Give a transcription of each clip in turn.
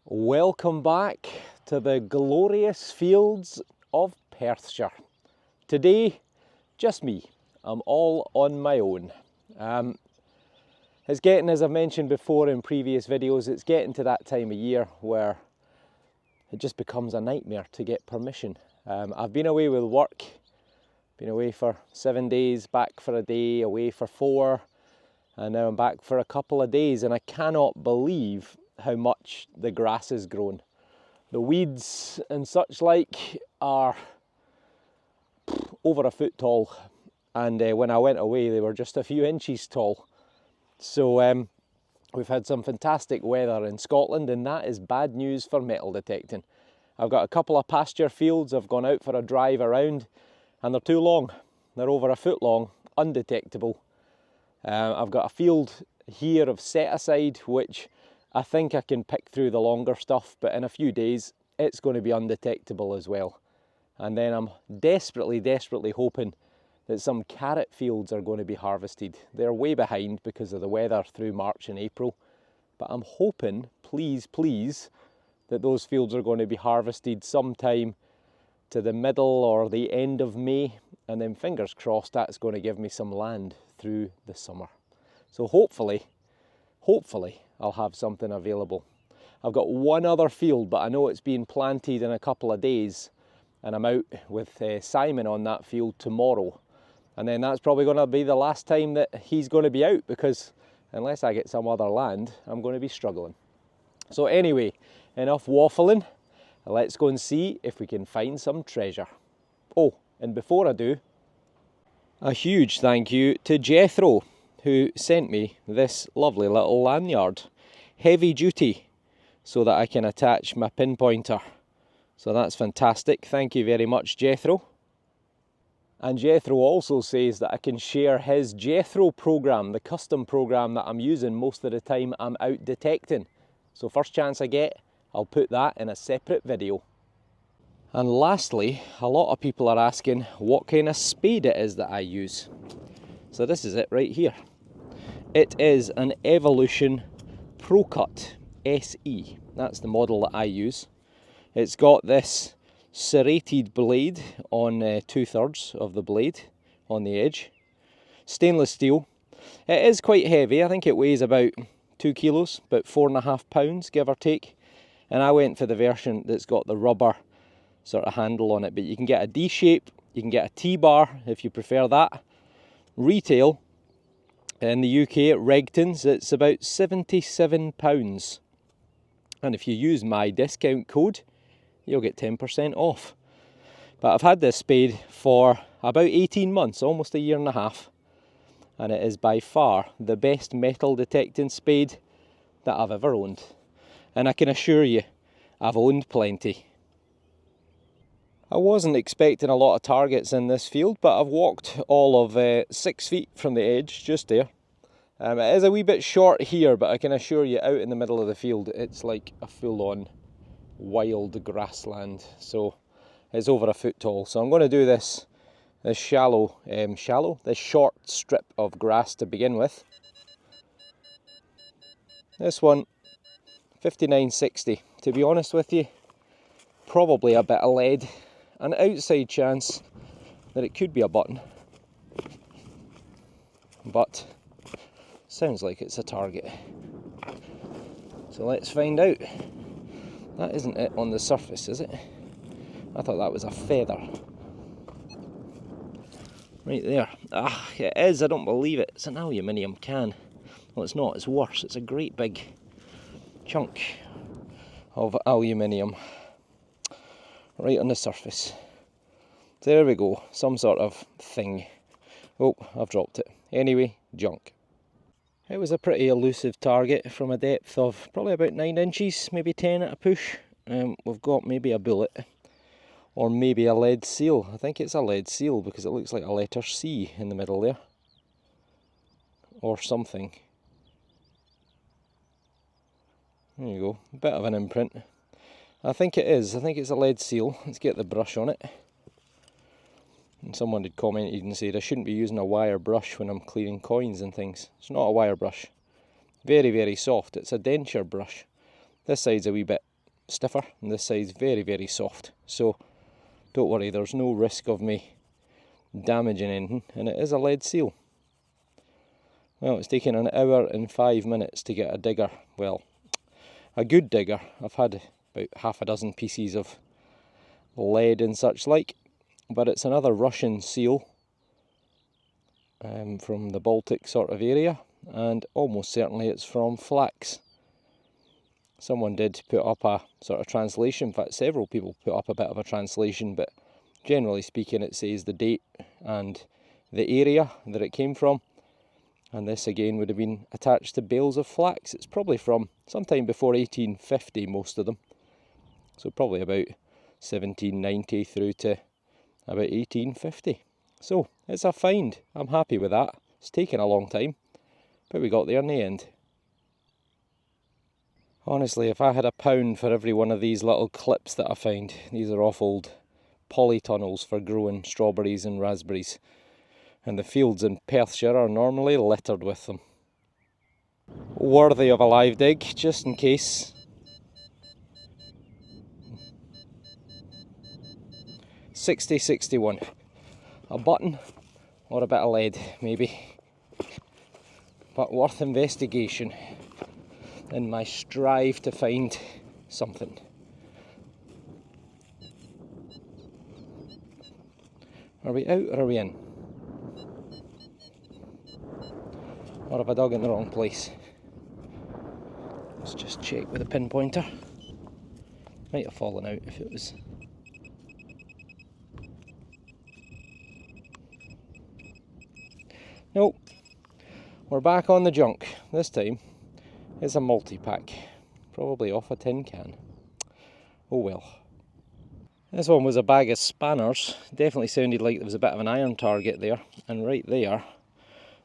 Welcome back to the glorious fields of Perthshire. Today, just me. I'm all on my own. It's getting, as I've mentioned before in previous videos, it's getting to that time of year where it just becomes a nightmare to get permission. I've been away with work, been away for 7 days, back for a day, away for 4, and now I'm back for a couple of days, and I cannot believe how much the grass has grown. The weeds and such like are over a foot tall, and when I went away they were just a few inches tall. So we've had some fantastic weather in Scotland, and that is bad news for metal detecting. I've got a couple of pasture fields I've gone out for a drive around, and they're too long. They're over a foot long, undetectable. I've got a field here of set aside which I think I can pick through the longer stuff, but in a few days it's going to be undetectable as well. And then I'm desperately hoping that some carrot fields are going to be harvested. They're way behind because of the weather through March and April, but I'm hoping, please, that those fields are going to be harvested sometime to the middle or the end of May, and then fingers crossed that's going to give me some land through the summer. So hopefully I'll have something available. I've got one other field, but I know it's being planted in a couple of days, and I'm out with Simon on that field tomorrow. And then that's probably going to be the last time that he's going to be out, because unless I get some other land, I'm going to be struggling. So anyway, enough waffling. Let's go and see if we can find some treasure. Oh, and before I do, a huge thank you to Jethro, who sent me this lovely little lanyard, heavy duty, so that I can attach my pinpointer. So that's fantastic. Thank you very much, Jethro. And Jethro also says that I can share his Jethro program, the custom program that I'm using most of the time I'm out detecting. So first chance I get, I'll put that in a separate video. And lastly, a lot of people are asking what kind of spade it is that I use. So this is it right here. It is an Evolution Pro Cut SE. That's the model that I use. It's got this serrated blade on 2/3 of the blade on the edge. Stainless steel. It is quite heavy. I think it weighs about 2 kilos, about 4.5 pounds, give or take. And I went for the version that's got the rubber sort of handle on it, but you can get a D shape, you can get a T-bar if you prefer that. Retail in the UK at Regton's, it's about £77. And if you use my discount code, you'll get 10% off. But I've had this spade for about 18 months, almost a year and a half, and it is by far the best metal detecting spade that I've ever owned. And I can assure you, I've owned plenty. I wasn't expecting a lot of targets in this field, but I've walked all of 6 feet from the edge, just there. It is a wee bit short here, but I can assure you out in the middle of the field, it's like a full-on wild grassland. So it's over a foot tall. So I'm going to do this this short strip of grass to begin with. This one, 59.60. To be honest with you, probably a bit of lead. An outside chance that it could be a button, but sounds like it's a target. So let's find out. That isn't it on the surface, is it? I thought that was a feather. Right there. Ah, it is. I don't believe it. It's an aluminium can. Well, it's not. It's worse. It's a great big chunk of aluminium right on the surface. There we go. Some sort of thing. Oh, I've dropped it. Anyway, junk. It was a pretty elusive target from a depth of probably about 9 inches, maybe 10 at a push. We've got maybe a bullet, or maybe a lead seal. I think it's a lead seal because it looks like a letter C in the middle there, or something. There you go, a bit of an imprint. I think it is. I think it's a lead seal. Let's get the brush on it. And someone had commented and said I shouldn't be using a wire brush when I'm clearing coins and things. It's not a wire brush. Very, very soft. It's a denture brush. This side's a wee bit stiffer and this side's very, very soft. So don't worry, there's no risk of me damaging anything, and it is a lead seal. Well, it's taken an hour and 5 minutes to get a digger, well, a good digger. I've had about half a dozen pieces of lead and such like, but it's another Russian seal from the Baltic sort of area, and almost certainly it's from flax. Someone did put up a sort of translation, in fact several people put up a bit of a translation, but generally speaking it says the date and the area that it came from. And this again would have been attached to bales of flax. It's probably from sometime before 1850, most of them. So probably about 1790 through to about 1850. So it's a find. I'm happy with that. It's taken a long time, but we got there in the end. Honestly, if I had £1 for every one of these little clips that I find, these are off old polytunnels for growing strawberries and raspberries. And the fields in Perthshire are normally littered with them. Worthy of a live dig, just in case. 60-61. A button or a bit of lead, maybe. But worth investigation in my strive to find something. Are we out or are we in? Or have I dug in the wrong place? Let's just check with a pinpointer. Might have fallen out if it was. Nope. We're back on the junk. This time it's a multi-pack. Probably off a tin can. Oh well. This one was a bag of spanners. Definitely sounded like there was a bit of an iron target there. And right there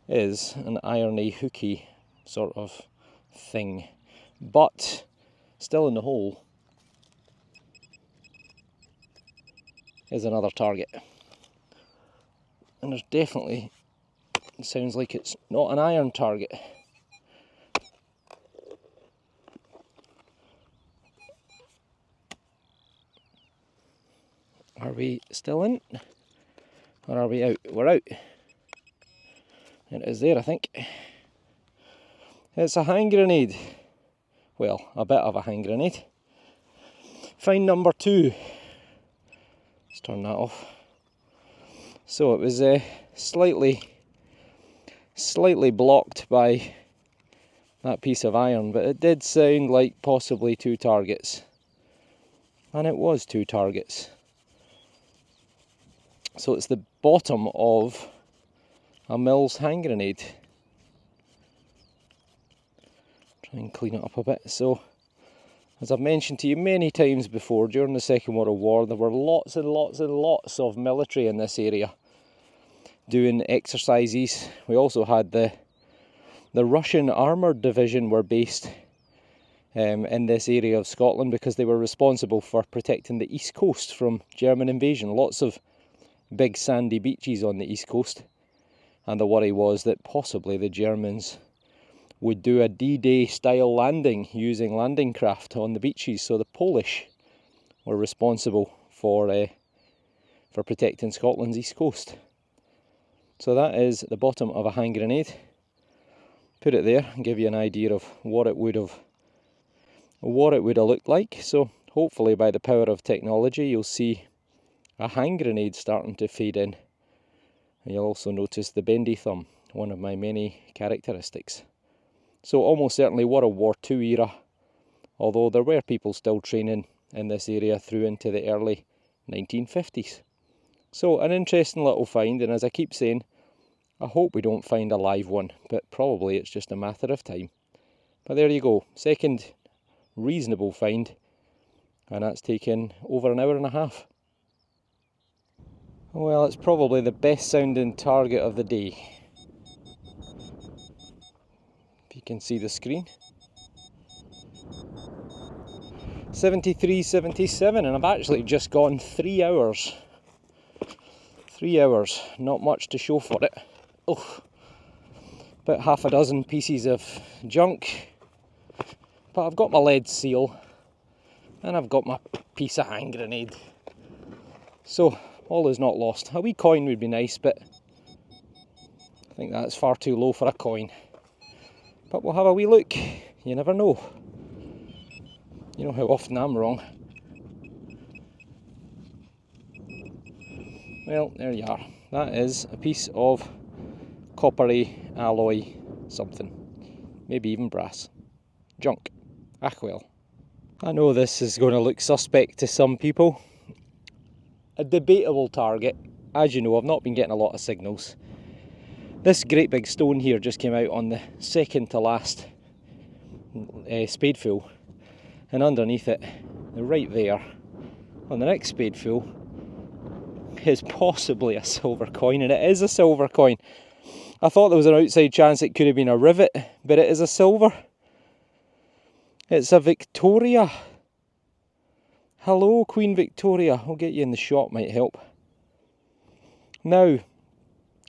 is an irony hooky sort of thing, but still in the hole is another target, and there's definitely, it sounds like it's not an iron target. Are we still in or are we out? We're out. It is there, I think. It's a hand grenade. Well, a bit of a hand grenade. Find number 2. Let's turn that off. So it was slightly blocked by that piece of iron, but it did sound like possibly 2 targets. And it was 2 targets. So it's the bottom of a Mills hand grenade. Try and clean it up a bit. So, as I've mentioned to you many times before, during the Second World War there were lots and lots and lots of military in this area doing exercises. We also had the Russian Armoured Division were based in this area of Scotland because they were responsible for protecting the east coast from German invasion. Lots of big sandy beaches on the east coast. And the worry was that possibly the Germans would do a D-Day style landing using landing craft on the beaches. So the Polish were responsible for protecting Scotland's east coast. So that is the bottom of a hand grenade. Put it there and give you an idea of what it would have looked like. So hopefully by the power of technology you'll see a hand grenade starting to fade in. And you'll also notice the bendy thumb, one of my many characteristics. So almost certainly World War II era, although there were people still training in this area through into the early 1950s. So an interesting little find, and as I keep saying, I hope we don't find a live one, but probably it's just a matter of time. But there you go, second reasonable find, and that's taken over an hour and a half. Well, it's probably the best sounding target of the day. If you can see the screen. 73.77, and I've actually just gone 3 hours. 3 hours, not much to show for it. Oh, about half a dozen pieces of junk. But I've got my lead seal. And I've got my piece of hand grenade. So all is not lost. A wee coin would be nice, but I think that's far too low for a coin. But we'll have a wee look. You never know. You know how often I'm wrong. Well, there you are. That is a piece of coppery alloy something. Maybe even brass. Junk. Ah well. I know this is going to look suspect to some people. A debatable target. As you know, I've not been getting a lot of signals. This great big stone here just came out on the second to last spadeful, and underneath it, right there, on the next spadeful, is possibly a silver coin, and it is a silver coin. I thought there was an outside chance it could have been a rivet, but it is a silver. It's a Victoria. Hello, Queen Victoria. I'll get you in the shot, might help. Now,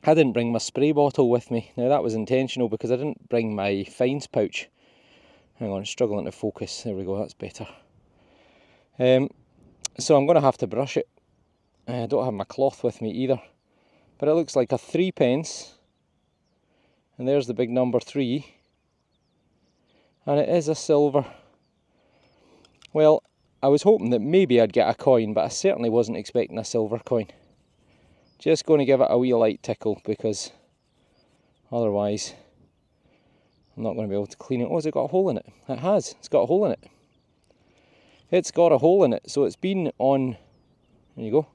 I didn't bring my spray bottle with me. Now that was intentional because I didn't bring my fines pouch. Hang on, struggling to focus. There we go, that's better. So I'm going to have to brush it. I don't have my cloth with me either. But it looks like a 3p. And there's the big number 3. And it is a silver. Well, I was hoping that maybe I'd get a coin, but I certainly wasn't expecting a silver coin. Just going to give it a wee light tickle because otherwise I'm not going to be able to clean it. Oh, has it got a hole in it? It has. It's got a hole in it. It's got a hole in it. So it's been on, there you go.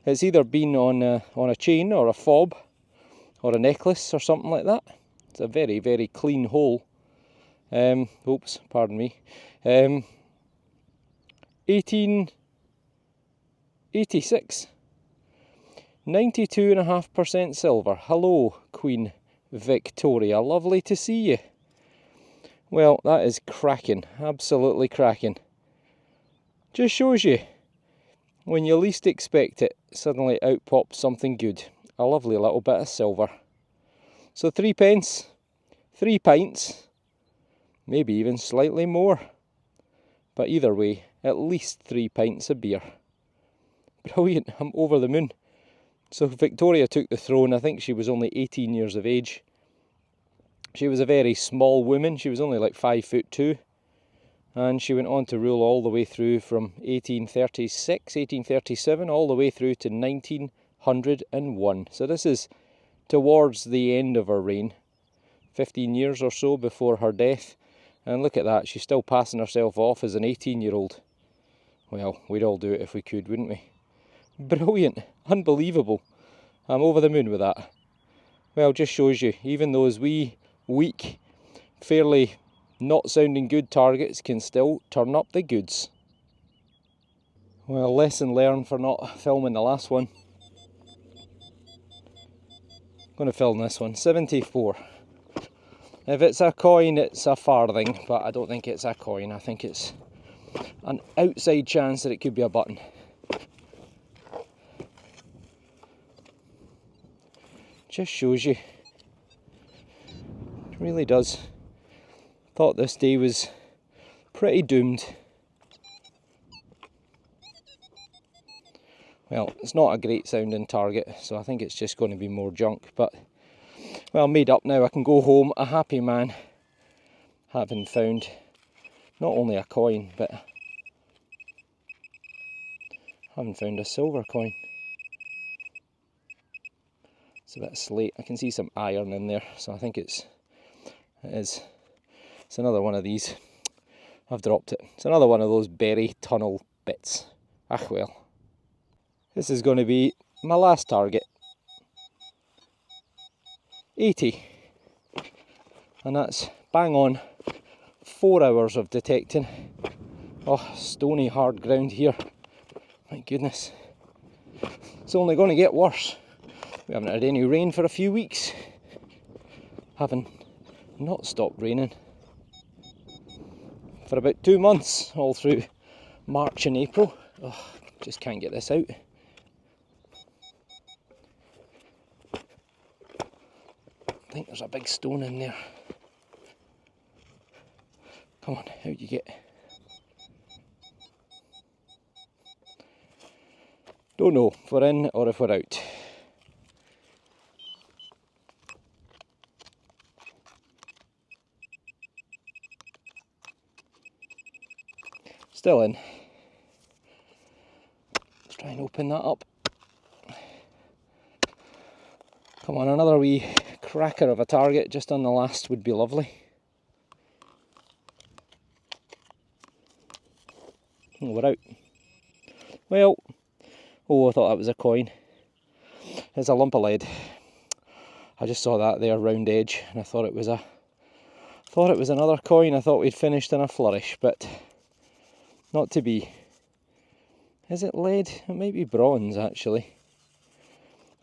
It's either been on a chain or a fob or a necklace or something like that. It's a very, very clean hole. Oops, pardon me. 1886. 92.5% silver. Hello, Queen Victoria. Lovely to see you. Well, that is cracking. Absolutely cracking. Just shows you, when you least expect it, suddenly out pops something good. A lovely little bit of silver. So 3p, 3 pints, maybe even slightly more. But either way, at least 3 pints of beer. Brilliant. I'm over the moon. So Victoria took the throne. I think she was only 18 years of age. She was a very small woman. She was only like 5'2", and she went on to rule all the way through from 1836, 1837, all the way through to 1901. So this is towards the end of her reign, 15 years or so before her death. And look at that, she's still passing herself off as an 18-year-old. Well, we'd all do it if we could, wouldn't we? Brilliant, unbelievable. I'm over the moon with that. Well, just shows you, even those wee, weak, fairly not sounding good targets can still turn up the goods. Well, lesson learned for not filming the last one. I'm going to film this one, 74. If it's a coin, it's a farthing, but I don't think it's a coin. I think it's an outside chance that it could be a button. Just shows you. It really does. Thought this day was pretty doomed. Well, it's not a great sounding target, so I think it's just going to be more junk. But, well, made up now. I can go home a happy man, having found not only a coin, but having found a silver coin. It's a bit slate. I can see some iron in there, so I think it is. It's another one of these. I've dropped it. It's another one of those berry tunnel bits. Ah well. This is going to be my last target. 80. And that's bang on 4 hours of detecting. Oh, stony hard ground here. My goodness. It's only going to get worse. We haven't had any rain for a few weeks. Having not stopped raining for about 2 months, all through March and April. Oh, just can't get this out. I think there's a big stone in there. Come on, out you get. Don't know if we're in or if we're out. Still in. Let's try and open that up. Come on, another wee cracker of a target just on the last would be lovely. Oh, we're out. Well, oh, I thought that was a coin. It's a lump of lead. I just saw that there, round edge, and I thought it was another coin. I thought we'd finished in a flourish, but not to be. Is it lead? It might be bronze, actually.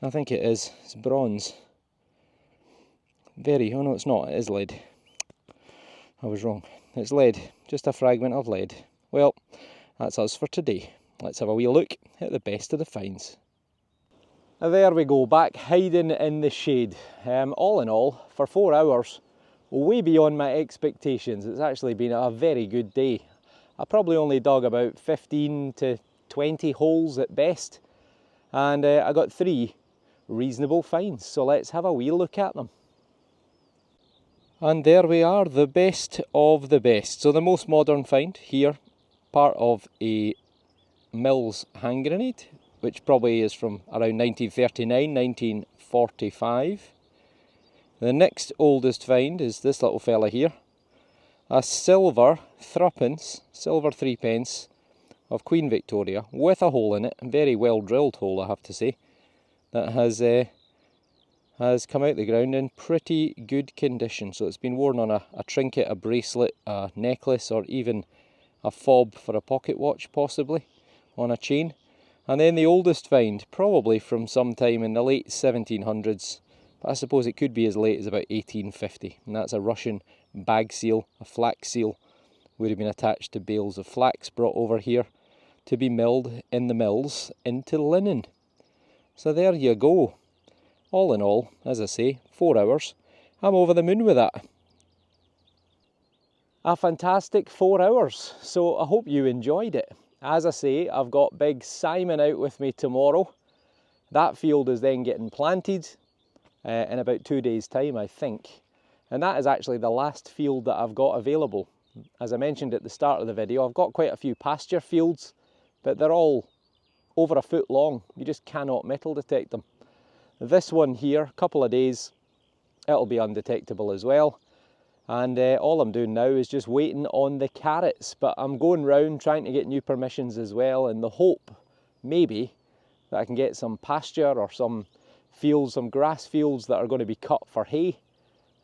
I think it is. It's bronze. Oh no, it's not. It is lead. I was wrong. It's lead. Just a fragment of lead. Well, that's us for today. Let's have a wee look at the best of the finds. There we go, back hiding in the shade. All in all, for 4 hours, way beyond my expectations. It's actually been a very good day. I probably only dug about 15 to 20 holes at best, and I got 3 reasonable finds. So let's have a wee look at them. And there we are, the best of the best. So the most modern find here, part of a Mills hand grenade, which probably is from around 1939, 1945. The next oldest find is this little fella here, a silver threepence, silver 3p of Queen Victoria with a hole in it, a very well drilled hole I have to say, that has come out the ground in pretty good condition. So it's been worn on a trinket, a bracelet, a necklace, or even a fob for a pocket watch possibly, on a chain. And then the oldest find, probably from sometime in the late 1700s, but I suppose it could be as late as about 1850, and that's a Russian bag seal, a flax seal, would have been attached to bales of flax brought over here to be milled in the mills into linen. So there you go. All in all, as I say, 4 hours. I'm over the moon with that. A fantastic 4 hours, so I hope you enjoyed it. As I say, I've got Big Simon out with me tomorrow. That field is then getting planted in about 2 days' time, I think. And that is actually the last field that I've got available. As I mentioned at the start of the video, I've got quite a few pasture fields, but they're all over a foot long. You just cannot metal detect them. This one here, a couple of days, it'll be undetectable as well. And all I'm doing now is just waiting on the carrots, but I'm going round trying to get new permissions as well, in the hope, maybe, that I can get some pasture or some fields, some grass fields that are going to be cut for hay.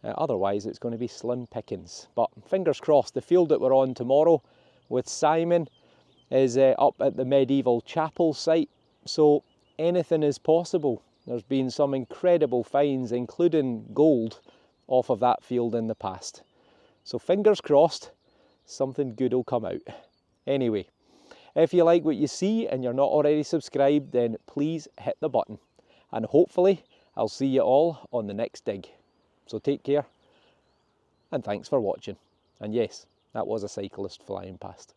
Otherwise it's going to be slim pickings. But fingers crossed. The field that we're on tomorrow with Simon is up at the medieval chapel site, so anything is possible. There's been some incredible finds, including gold, off of that field in the past. So fingers crossed, something good will come out. Anyway, if you like what you see and you're not already subscribed, then please hit the button. And hopefully I'll see you all on the next dig. So take care, and thanks for watching. And yes, that was a cyclist flying past.